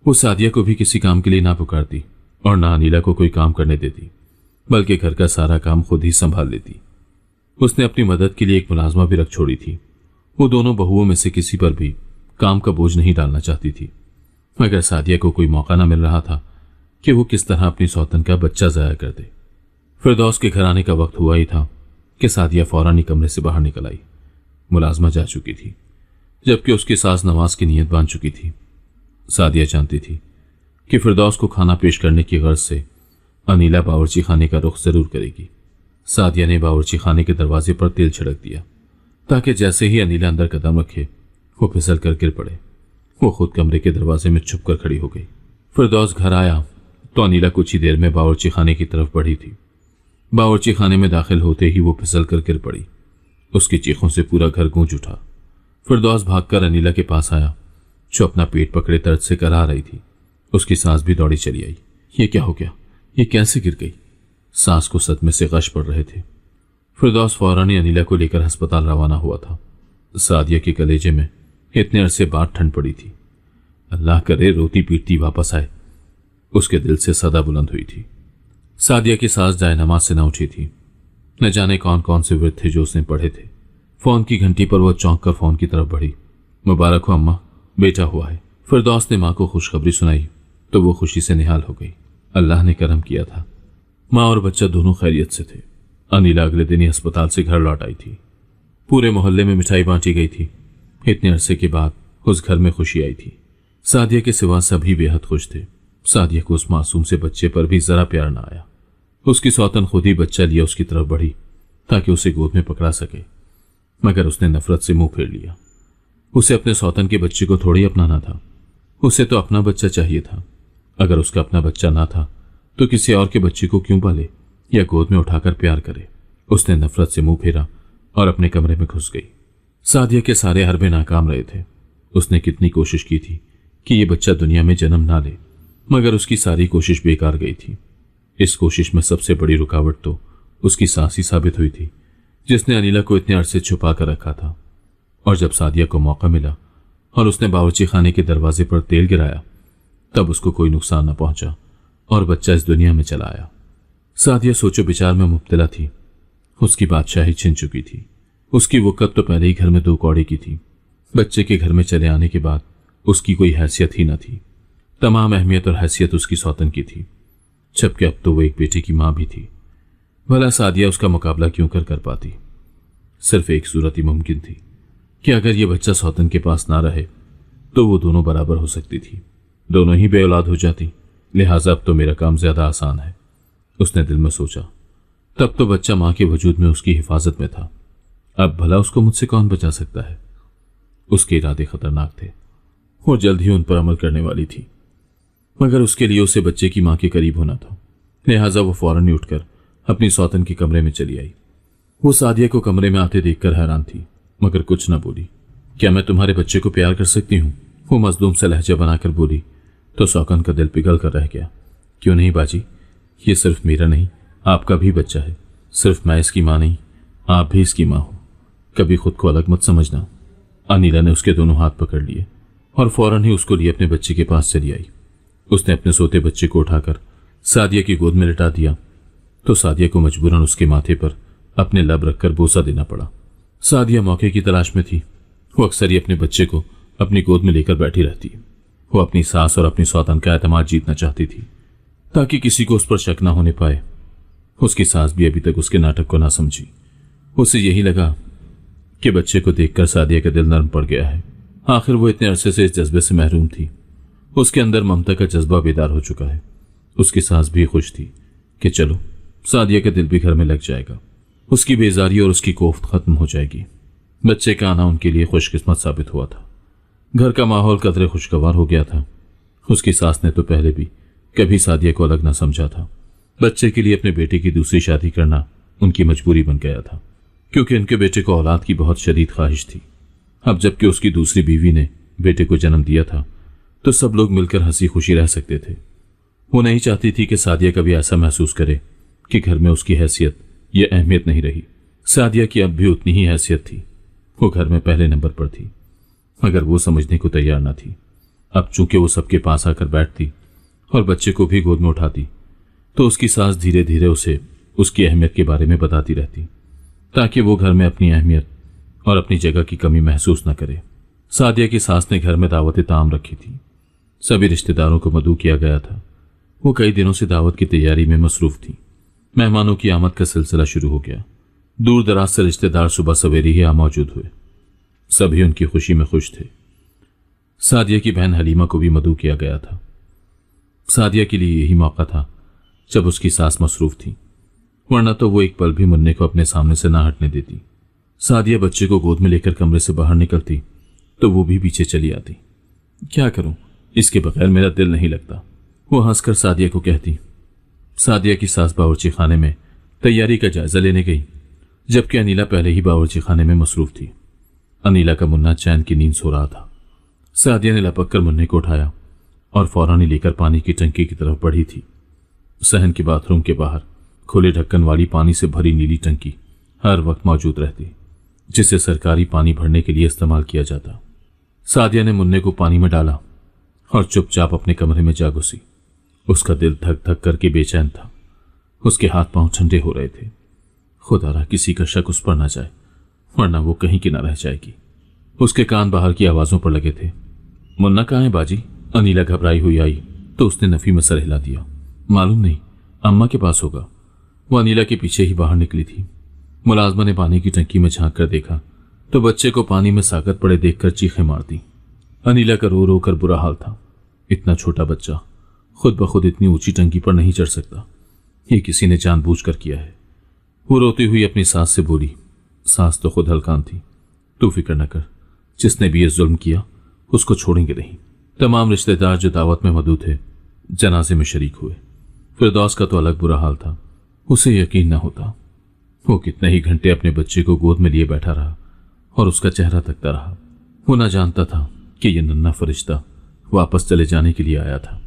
वो सादिया को भी किसी काम के लिए ना पुकारती और ना अनीला को कोई काम करने देती, बल्कि घर का सारा काम खुद ही संभाल लेती। उसने अपनी मदद के लिए एक मुलाजमा भी रख छोड़ी थी। वो दोनों बहुओं में से किसी पर भी काम का बोझ नहीं डालना चाहती थी, मगर सादिया को कोई मौका ना मिल रहा था कि वो किस तरह अपनी सौतन का बच्चा जाया कर दे। फिरदौस के घर आने का वक्त हुआ ही था कि सादिया फौरन ही कमरे से बाहर निकल आई। मुलाजमा जा चुकी थी, जबकि उसकी सास नमाज की नीयत बांध चुकी थी। सादिया जानती थी कि फिरदौस को खाना पेश करने की गर्ज से अनीला बावर्ची खाने का रुख जरूर करेगी। सादिया ने बावर्ची खाने के दरवाजे पर तेल छिड़क दिया ताकि जैसे ही अनीला अंदर कदम रखे वो फिसल कर गिर पड़े। वो खुद कमरे के दरवाजे में छुप कर खड़ी हो गई। फिरदौस घर आया तो अनीला कुछ ही देर में बावर्ची खाने की तरफ बढ़ी थी। बावर्ची खाने में दाखिल होते ही वो फिसल कर गिर पड़ी। उसकी चीखों से पूरा घर गूंज उठा। फिरदौस भागकर अनीला के पास आया, जो अपना पेट पकड़े दर्द से कराह रही थी। उसकी सास भी दौड़ी चली आई। ये क्या हो गया? ये कैसे गिर गई? सास को सदमे से गश पड़ रहे थे। फिरदौस फौरन ही अनीला को लेकर अस्पताल रवाना हुआ था। सादिया के कलेजे में इतने अरसे बाद ठंड पड़ी थी। अल्लाह करे रोती पीटती वापस आए, उसके दिल से सदा बुलंद हुई थी। सादिया की सास जाए नमाज से न उठी थी। न जाने कौन कौन से विरद थे जो उसने पढ़े थे। फोन की घंटी पर वह चौंक कर फोन की तरफ बढ़ी। मुबारक हो अम्मा, बेटा हुआ है। फिरदौस ने माँ को खुशखबरी सुनाई तो वो खुशी से निहाल हो गई। अल्लाह ने करम किया था, माँ और बच्चा दोनों खैरियत से थे। अनिला अगले दिन ही अस्पताल से घर लौट आई थी। पूरे मोहल्ले में मिठाई बांटी गई थी। इतने अरसे के बाद उस घर में खुशी आई थी। सादिया के सिवा सभी बेहद खुश थे। सादिया को उस मासूम से बच्चे पर भी जरा प्यार न आया। उसकी सौतन खुद ही बच्चा लिया उसकी तरफ बढ़ी ताकि उसे गोद में पकड़ा सके, मगर उसने नफरत से मुंह फेर लिया। उसे अपने सौतन के बच्चे को थोड़ी अपनाना था, उसे तो अपना बच्चा चाहिए था। अगर उसका अपना बच्चा ना था तो किसी और के बच्चे को क्यों पाले या गोद में उठाकर प्यार करे। उसने नफरत से मुंह फेरा और अपने कमरे में घुस गई। सादिया के सारे हरबे नाकाम रहे थे। उसने कितनी कोशिश की थी कि ये बच्चा दुनिया में जन्म ना ले, मगर उसकी सारी कोशिश बेकार गई थी। इस कोशिश में सबसे बड़ी रुकावट तो उसकी सास ही साबित हुई थी, जिसने अनिला को इतने अरसे छुपा कर रखा था। और जब सादिया को मौका मिला और उसने बावर्ची खाने के दरवाजे पर तेल गिराया, तब उसको कोई नुकसान न पहुंचा और बच्चा इस दुनिया में चला आया। सादिया सोचो विचार में मुब्तला थी। उसकी बादशाही छिन चुकी थी। उसकी वक़्त तो पहले ही घर में 2 कौड़ी की थी। बच्चे के घर में चले आने के बाद उसकी कोई हैसियत ही न थी। तमाम अहमियत और हैसियत उसकी सौतन की थी, जबकि अब तो वो एक बेटे की मां भी थी। भला सादिया उसका मुकाबला क्यों कर पाती। सिर्फ एक सूरत ही मुमकिन थी कि अगर ये बच्चा सौतन के पास ना रहे तो वो दोनों बराबर हो सकती थी। दोनों ही बे औलाद हो जाती। लिहाजा अब तो मेरा काम ज्यादा आसान है, उसने दिल में सोचा। तब तो बच्चा मां के वजूद में उसकी हिफाजत में था। अब भला उसको मुझसे कौन बचा सकता है। उसके इरादे खतरनाक थे। वो जल्द ही उन पर अमल करने वाली थी, मगर उसके लिए उसे बच्चे की मां के करीब होना था। लिहाजा वो फौरन ही उठकर अपनी सौतन के कमरे में चली आई। वो सादिया को कमरे में आते देखकर हैरान थी, मगर कुछ न बोली। क्या मैं तुम्हारे बच्चे को प्यार कर सकती हूँ? वो मजलूम से लहजा बनाकर बोली तो सौकन का दिल पिघल कर रह गया। क्यों नहीं बाजी, ये सिर्फ मेरा नहीं आपका भी बच्चा है। सिर्फ मैं इसकी मां नहीं, आप भी इसकी मां हो। कभी खुद को अलग मत समझना। अनिला ने उसके दोनों हाथ पकड़ लिए और फौरन ही उसको लिए अपने बच्चे के पास चली आई। उसने अपने सोते बच्चे को उठाकर सादिया की गोद में लिटा दिया तो सादिया को मजबूरन उसके माथे पर अपने लब रखकर बोसा देना पड़ा। सादिया मौके की तलाश में थी। वो अक्सर ही अपने बच्चे को अपनी गोद में लेकर बैठी रहती। वो अपनी सास और अपनी सौतन का एतमाद जीतना चाहती थी ताकि किसी को उस पर शक न होने पाए। उसकी सास भी अभी तक उसके नाटक को ना समझी। उसे यही लगा कि बच्चे को देखकर सादिया का दिल नरम पड़ गया है। आखिर वो इतने अरसे से इस जज्बे से महरूम थी। उसके अंदर ममता का जज्बा बेदार हो चुका है। उसकी सास भी खुश थी कि चलो सादिया का दिल भी घर में लग जाएगा। उसकी बेजारी और उसकी कोफ्त खत्म हो जाएगी। बच्चे का आना उनके लिए खुशकिस्मत साबित हुआ था। घर का माहौल कदरे खुशगवार हो गया था। उसकी सास ने तो पहले भी कभी सादिया को अलग न समझा था। बच्चे के लिए अपने बेटे की दूसरी शादी करना उनकी मजबूरी बन गया था, क्योंकि उनके बेटे को औलाद की बहुत शदीद ख्वाहिश थी। अब जबकि उसकी दूसरी बीवी ने बेटे को जन्म दिया था तो सब लोग मिलकर हंसी खुशी रह सकते थे। वो नहीं चाहती थी कि सादिया कभी ऐसा महसूस करे कि घर में उसकी हैसियत या अहमियत नहीं रही। सादिया की अब भी उतनी ही हैसियत थी। वो घर में पहले नंबर पर थी, मगर वो समझने को तैयार न थी। अब चूंकि वो सबके पास आकर बैठती और बच्चे को भी गोद में उठाती तो उसकी सास धीरे धीरे उसे उसकी अहमियत के बारे में बताती रहती ताकि वो घर में अपनी अहमियत और अपनी जगह की कमी महसूस न करे। सादिया की सास ने घर में दावत ताम रखी थी। सभी रिश्तेदारों को मदऊ किया गया था। वो कई दिनों से दावत की तैयारी में मसरूफ थी। मेहमानों की आमद का सिलसिला शुरू हो गया। दूर दराज से रिश्तेदार सुबह सवेरे ही आ मौजूद हुए। सभी उनकी खुशी में खुश थे। सादिया की बहन हलीमा को भी मदऊ किया गया था। सादिया के लिए यही मौका था जब उसकी सास मसरूफ थी, वरना तो वो एक पल भी मुन्ने को अपने सामने से ना हटने देती। सादिया बच्चे को गोद में लेकर कमरे से बाहर निकलती तो वो भी पीछे चली आती। क्या करूं, इसके बगैर मेरा दिल नहीं लगता, वो हंसकर सादिया को कहती। सादिया की सास बावर्ची खाने में तैयारी का जायजा लेने गई, जबकि अनिला पहले ही बावर्ची खाने में मसरूफ थी। अनिला का मुन्ना चैन की नींद सो रहा था। सादिया ने लपक कर मुन्ने को उठाया और फौरन ही लेकर पानी की टंकी की तरफ बढ़ी थी। सहन के बाथरूम के बाहर खुले ढक्कन वाली पानी से भरी नीली टंकी हर वक्त मौजूद रहती, जिसे सरकारी पानी भरने के लिए इस्तेमाल किया जाता। सादिया ने मुन्ने को पानी में डाला और चुपचाप अपने कमरे में जा घुसी। उसका दिल धक धक करके बेचैन था। उसके हाथ पांव ठंडे हो रहे थे। खुदारा किसी का शक उस पर न जाए, वरना वो कहीं की न रह जाएगी। उसके कान बाहर की आवाजों पर लगे थे। मुन्ना कहाँ है बाजी? अनीला घबराई हुई आई तो उसने नफी में सर हिला दिया। मालूम नहीं, अम्मा के पास होगा। वो अनीला के पीछे ही बाहर निकली थी। मुलाजमा ने पानी की टंकी में झांक कर देखा तो बच्चे को पानी में साकत पड़े देखकर चीखें मार दी। अनीला का रो रो कर बुरा हाल था। इतना छोटा बच्चा खुद ब खुद इतनी ऊंची टंकी पर नहीं चढ़ सकता। ये किसी ने जानबूझकर किया है। वो रोती हुई अपनी सास से बोली। सास तो खुद हलकान थी। तू फिक्र न कर, जिसने भी ये जुल्म किया उसको छोड़ेंगे नहीं। तमाम रिश्तेदार जो दावत में मौजूद थे जनाजे में शरीक हुए। फिरदौस का तो अलग बुरा हाल था। उसे यकीन न होता। वो कितने ही घंटे अपने बच्चे को गोद में लिए बैठा रहा और उसका चेहरा तकता रहा। वो न जानता था कि ये नन्हा फरिश्ता वापस चले जाने के लिए आया था।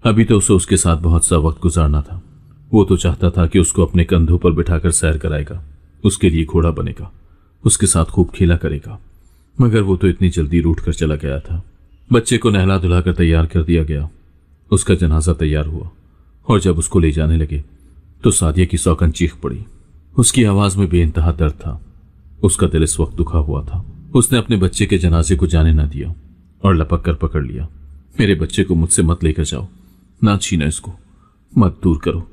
अभी तो उसे उसके साथ बहुत सा वक्त गुजारना था। वो तो चाहता था कि उसको अपने कंधों पर बिठाकर सैर कराएगा, उसके लिए घोड़ा बनेगा, उसके साथ खूब खेला करेगा। मगर वो तो इतनी जल्दी रूठ कर चला गया था। बच्चे को नहला धुलाकर तैयार कर दिया गया। उसका जनाजा तैयार हुआ और जब उसको ले जाने लगे तो सादिया की सौकन चीख पड़ी। उसकी आवाज में बेइंतहा दर्द था। उसका दिल इस वक्त दुखा हुआ था। उसने अपने बच्चे के जनाजे को जाने न दिया और लपक कर पकड़ लिया। मेरे बच्चे को मुझसे मत लेकर जाओ, ना छीना इसको, मत दूर करो।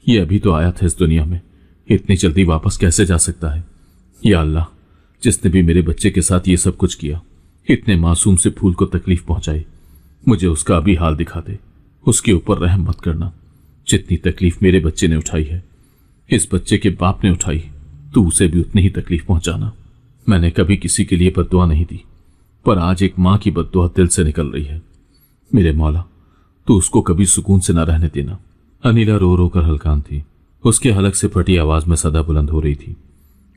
ये अभी तो आया था इस दुनिया में, इतनी जल्दी वापस कैसे जा सकता है? या अल्लाह, जिसने भी मेरे बच्चे के साथ ये सब कुछ किया, इतने मासूम से फूल को तकलीफ पहुंचाई, मुझे उसका अभी हाल दिखा दे। उसके ऊपर रहम मत करना। जितनी तकलीफ मेरे बच्चे ने उठाई है, इस बच्चे के बाप ने उठाई, तो उसे भी उतनी ही तकलीफ पहुंचाना। मैंने कभी किसी के लिए बद्दुआ नहीं दी, पर आज एक मां की बद्दुआ दिल से निकल रही है। मेरे मौला, तू उसको कभी सुकून से न रहने देना। अनीला रो रो कर हलकान थी। उसके हलक से फटी आवाज में सदा बुलंद हो रही थी।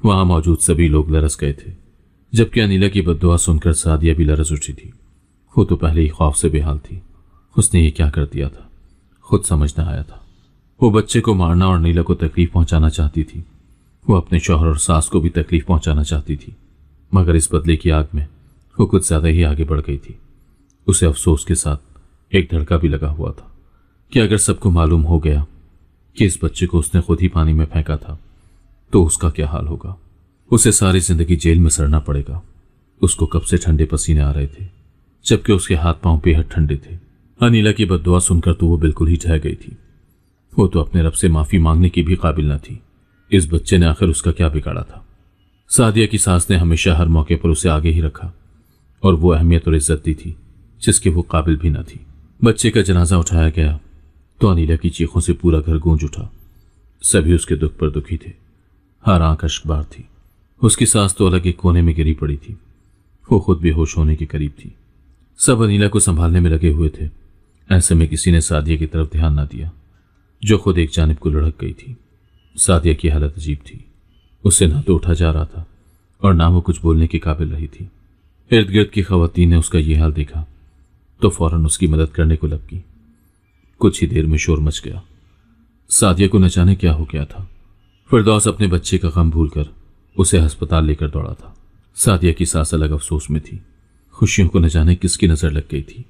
वहां मौजूद सभी लोग लरस गए थे, जबकि अनीला की बद्दुआ सुनकर सादिया भी लरस उठी थी। वो तो पहले ही खौफ से बेहाल थी। उसने ये क्या कर दिया था, खुद समझ न आया था। वो बच्चे को मारना और अनीला को तकलीफ पहुंचाना चाहती थी। वो अपने शौहर और सास को भी तकलीफ पहुंचाना चाहती थी, मगर इस बदले की आग में वो कुछ ज्यादा ही आगे बढ़ गई थी। उसे अफसोस के साथ एक धड़का भी लगा हुआ था कि अगर सबको मालूम हो गया कि इस बच्चे को उसने खुद ही पानी में फेंका था, तो उसका क्या हाल होगा। उसे सारी जिंदगी जेल में सड़ना पड़ेगा। उसको कब से ठंडे पसीने आ रहे थे, जबकि उसके हाथ पांव बेहद ठंडे थे। अनीला की बद्दुआ सुनकर तो वो बिल्कुल ही ढह गई थी। वो तो अपने रब से माफी मांगने की भी काबिल न थी। इस बच्चे ने आखिर उसका क्या बिगाड़ा था? सादिया की सास ने हमेशा हर मौके पर उसे आगे ही रखा और वो अहमियत और इज्जत दी थी जिसके वो काबिल भी न थी। बच्चे का जनाजा उठाया गया तो अनीला की चीखों से पूरा घर गूंज उठा। सभी उसके दुख पर दुखी थे। हर आंख अश्कबार थी। उसकी सास तो अलग एक कोने में गिरी पड़ी थी। वो खुद बेहोश होने के करीब थी। सब अनीला को संभालने में लगे हुए थे। ऐसे में किसी ने सादिया की तरफ ध्यान न दिया, जो खुद एक जानिब को लुढ़क गई थी। सादिया की हालत अजीब थी। उससे ना तो उठा जा रहा था और ना वो कुछ बोलने के काबिल रही थी। इर्द गिर्द की खवातीन ने उसका ये हाल देखा तो फौरन उसकी मदद करने को लग गई। कुछ ही देर में शोर मच गया। सादिया को न जाने क्या हो गया था। फिरदौस अपने बच्चे का गम भूलकर उसे अस्पताल लेकर दौड़ा था। सादिया की सास अलग अफसोस में थी। खुशियों को न जाने किसकी नजर लग गई थी।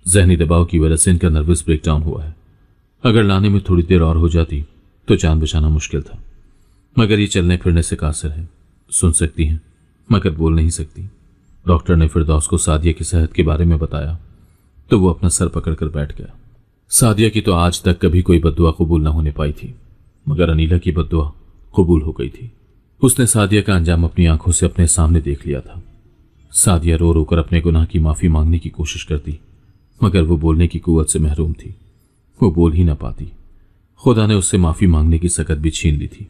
जहनी दबाव की वजह से इनका नर्वस ब्रेकडाउन हुआ है। अगर लाने में थोड़ी देर और हो जाती तो जान बचाना मुश्किल था, मगर ये चलने फिरने से कासिर है। सुन सकती हैं मगर बोल नहीं सकती। डॉक्टर ने फिरदौस को सादिया की सेहत के बारे में बताया तो वो अपना सर पकड़कर बैठ गया। सादिया की तो आज तक कभी कोई बद्दुआ कबूल न होने पाई थी, मगर अनीला की बद्दुआ कबूल हो गई थी। उसने सादिया का अंजाम अपनी आंखों से अपने सामने देख लिया था। सादिया रो रो कर अपने गुनाह की माफी मांगने की कोशिश करती, मगर वो बोलने की कुव्वत से महरूम थी। वो बोल ही न पाती। खुदा ने उससे माफी मांगने की सकत भी छीन ली थी।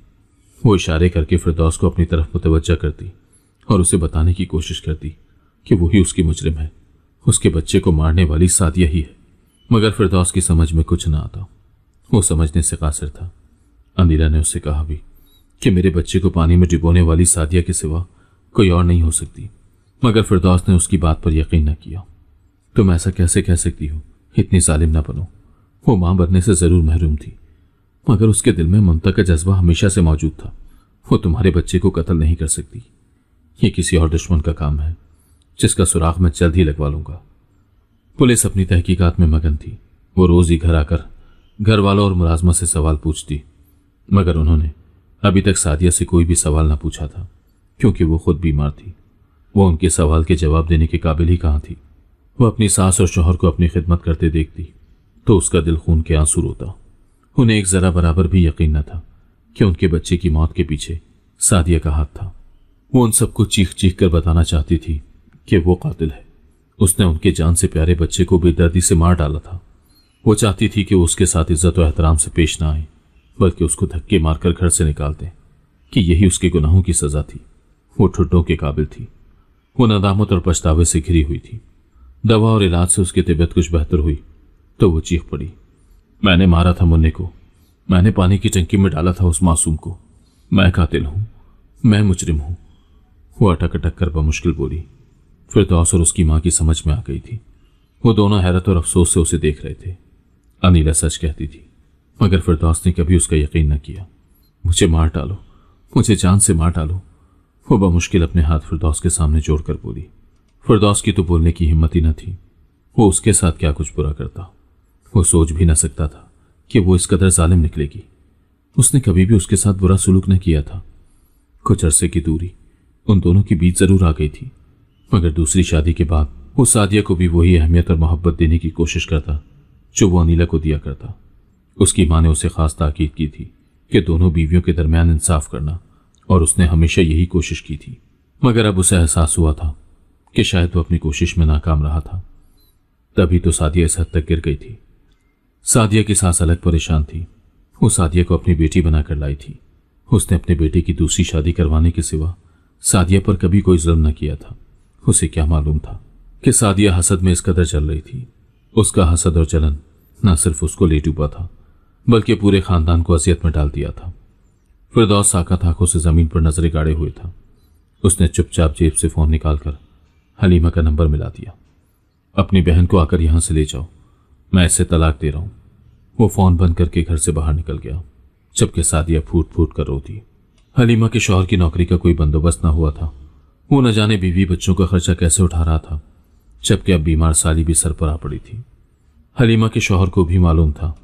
वो इशारे करके फिरदौस को अपनी तरफ मुतवज्जा करती और उसे बताने की कोशिश करती कि वही उसकी मुजरिम है। उसके बच्चे को मारने वाली सादिया ही है, मगर फिरदौस की समझ में कुछ न आता। वो समझने से कासिर था। अनीला ने उससे कहा भी कि मेरे बच्चे को पानी में डिबोने वाली सादिया के सिवा कोई और नहीं हो सकती, मगर फिरदौस ने उसकी बात पर यकीन न किया। तुम ऐसा कैसे कह सकती हो? इतनी जालिम न बनो। वो मां बनने से जरूर महरूम थी, मगर उसके दिल में ममता का जज्बा हमेशा से मौजूद था। वो तुम्हारे बच्चे को कत्ल नहीं कर सकती। ये किसी और दुश्मन का काम है। जिसका सुराग मैं जल्द ही लगवा लूंगा। पुलिस अपनी तहकीकात में मगन थी। वो रोज ही घर आकर घर वालों और मुलाजमा से सवाल पूछती, मगर उन्होंने अभी तक सादिया से कोई भी सवाल ना पूछा था, क्योंकि वो खुद बीमार थी। वो उनके सवाल के जवाब देने के काबिल ही कहाँ थी। वो अपनी सास और शौहर को अपनी खिदमत करते देखती तो उसका दिल खून के आंसू रोता। उन्हें एक जरा बराबर भी यकीन न था कि उनके बच्चे की मौत के पीछे सादिया का हाथ था। वो उन सबको चीख चीख कर बताना चाहती थी कि वो कातिल है। उसने उनके जान से प्यारे बच्चे को बेदर्दी से मार डाला था। वो चाहती थी कि वो उसके साथ इज्जत और एहतराम से पेश ना आए, बल्कि उसको धक्के मारकर घर से निकाल दें, कि यही उसके गुनाहों की सजा थी। वो ठुड्डों के काबिल थी। वो नदामत और पछतावे से घिरी हुई थी। दवा और इलाज से उसकी तबीयत कुछ बेहतर हुई तो वो चीख पड़ी, मैंने मारा था मुन्ने को, मैंने पानी की टंकी में डाला था उस मासूम को, मैं कातिल हूं, मैं मुजरिम हूं। वो अटक अटक कर बमुश्किल बोली। फिरदौस और उसकी मां की समझ में आ गई थी। वो दोनों हैरत और अफसोस से उसे देख रहे थे। अनीला सच कहती थी, मगर फिरदौस ने कभी उसका यकीन न किया। मुझे मार डालो, मुझे जान से मार डालो। वो बमुश्किल अपने हाथ फिरदौस के सामने जोड़कर बोली। फिरदौस की तो बोलने की हिम्मत ही न थी। वो उसके साथ क्या कुछ बुरा करता। वो सोच भी न सकता था कि वो इस कदर जालिम निकलेगी। उसने कभी भी उसके साथ बुरा सुलूक न किया था। कुछ अरसे की दूरी उन दोनों के बीच जरूर आ गई थी, मगर दूसरी शादी के बाद वो सादिया को भी वही अहमियत और मोहब्बत देने की कोशिश करता जो वो अनीला को दिया करता। उसकी मां ने उसे खास ताकीद की थी कि दोनों बीवियों के दरमियान इंसाफ करना, और उसने हमेशा यही कोशिश की थी। मगर अब उसे एहसास हुआ था कि शायद वो अपनी कोशिश में नाकाम रहा था। तभी तो सादिया इस हद तक गिर गई थी। सादिया की सास अलग परेशान थी। वो सादिया को अपनी बेटी बनाकर लाई थी। उसने अपने बेटे की दूसरी शादी करवाने के सिवा सादिया पर कभी कोई जुल्म न किया था। उसे क्या मालूम था कि सादिया हसद में इस कदर चल रही थी। उसका हसद और जलन न सिर्फ उसको ले डूबा था, बल्कि पूरे खानदान को अजियत में डाल दिया था। फिरदौस साकत आंखों से जमीन पर नजरें गाड़े हुए था। उसने चुपचाप जेब से फोन निकालकर हलीमा का नंबर मिला दिया। अपनी बहन को आकर यहां से ले जाओ, मैं इसे तलाक दे रहा हूं। वो फोन बंद करके घर से बाहर निकल गया, जबकि सादिया फूट फूट कर रोती। हलीमा के शौहर की नौकरी का कोई बंदोबस्त न हुआ था। वो न जाने बीवी बच्चों का खर्चा कैसे उठा रहा था, जबकि अब बीमार साली भी सर पर आ पड़ी थी। हलीमा के शौहर को भी मालूम था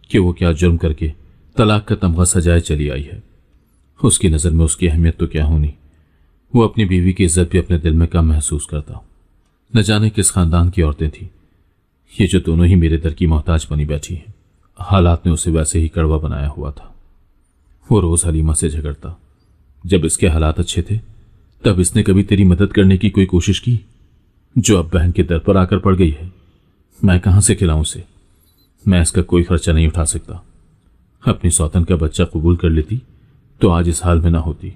कि वो क्या जुर्म करके तलाक का तमगा सजाए चली आई है। उसकी नजर में उसकी अहमियत तो क्या होनी, वो अपनी बीवी की इज्जत भी अपने दिल में कम महसूस करता। न जाने किस खानदान की औरतें थी ये जो दोनों ही मेरे दर की मोहताज बनी बैठी हैं। हालात ने उसे वैसे ही कड़वा बनाया हुआ था। वो रोज हलीमा से झगड़ता, जब इसके हालात अच्छे थे तब इसने कभी तेरी मदद करने की कोई कोशिश की, जो अब बहन के दर पर आकर पड़ गई है। मैं कहां से खिलाऊं उसे, मैं इसका कोई खर्चा नहीं उठा सकता। अपनी सौतन का बच्चा कबूल कर लेती तो आज इस हाल में ना होती।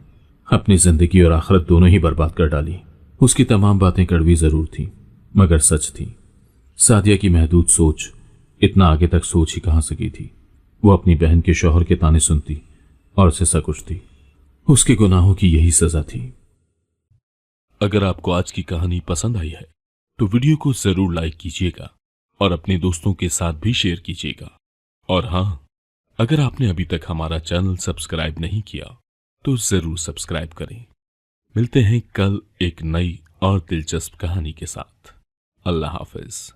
अपनी जिंदगी और आखिरत दोनों ही बर्बाद कर डाली। उसकी तमाम बातें कड़वी जरूर थी, मगर सच थी। सादिया की महदूद सोच इतना आगे तक सोच ही कहां सकी थी। वो अपनी बहन के शौहर के ताने सुनती और उसे सकुचती। उसके गुनाहों की यही सजा थी। अगर आपको आज की कहानी पसंद आई है तो वीडियो को जरूर लाइक कीजिएगा और अपने दोस्तों के साथ भी शेयर कीजिएगा। और हां, अगर आपने अभी तक हमारा चैनल सब्सक्राइब नहीं किया तो जरूर सब्सक्राइब करें। मिलते हैं कल एक नई और दिलचस्प कहानी के साथ। अल्लाह हाफिज।